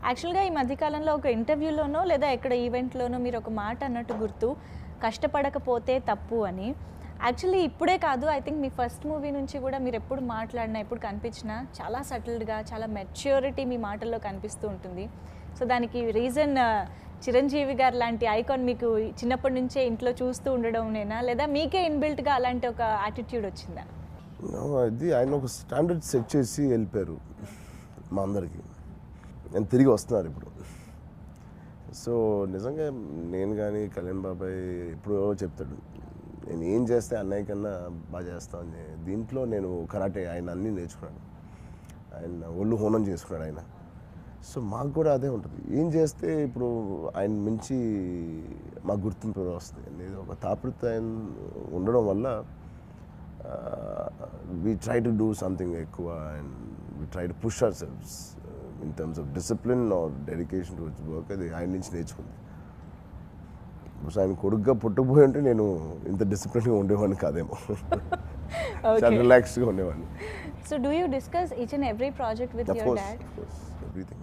యాక్చువల్‌గా ఈ మధ్య కాలంలో ఒక ఇంటర్వ్యూలోనో లేదా ఎక్కడ ఈవెంట్‌లోనో మీరు ఒక మాట అన్నట్టు గుర్తు, కష్టపడకపోతే తప్పు అని. యాక్చువల్లీ ఇప్పుడే కాదు, I think me first movie నుంచి కూడా మీరెప్పుడు మాట్లాడినా, ఎప్పుడు కనిపించినా చాలా సటిల్డ్‌గా, చాలా మెచ్యూరిటీ మీ మాటల్లో కనిపిస్తూ ఉంటుంది. సో దానికి రీజన్ చిరంజీవి గారు లాంటి ఐకాన్ మీకు చిన్నప్పటి నుంచే ఇంట్లో చూస్తూ ఉండడంనేనా? లేదా మీకే ఇన్‌బిల్ట్‌గా అలాంటి ఒక యాటిట్యూడ్ వచ్చిందా? అది ఆయన ఒక స్టాండర్డ్ సెట్ చేసి వెళ్ళిపోయారు మా అందరికి. నేను తిరిగి వస్తున్నారు ఇప్పుడు. సో నిజంగా నేను కానీ కళ్యాణ్ బాబాయ్ ఎప్పుడో చెప్తాడు, నేను ఏం చేస్తే అన్నయ్య కన్నా బాగా చేస్తాను. దీంట్లో నేను కరాటే ఆయన అన్నీ నేర్చుకున్నాను, ఆయన ఒళ్ళు హోనం చేసుకున్నాడు ఆయన. సో మాకు కూడా అదే ఉంటుంది, ఏం చేస్తే ఇప్పుడు ఆయన మించి మాకు గుర్తింపు వస్తుంది అనేది ఒక తాపత్రయం ఉండడం వల్ల we try to do something ఎక్కువ and we try to push ourselves in terms of discipline or dedication towards work. అది ఆయన నుంచి నేర్చుకుంది. ఆయన కొడుకుగా పుట్టకపోయి ఉంటే నేను ఇంత డిసిప్లిన్గా ఉండేవాడిని కాదేమో, చాలా రిలాక్స్డ్గా ఉండేవాడిని. So do you discuss each and every project with Of your course, dad? of course, everything.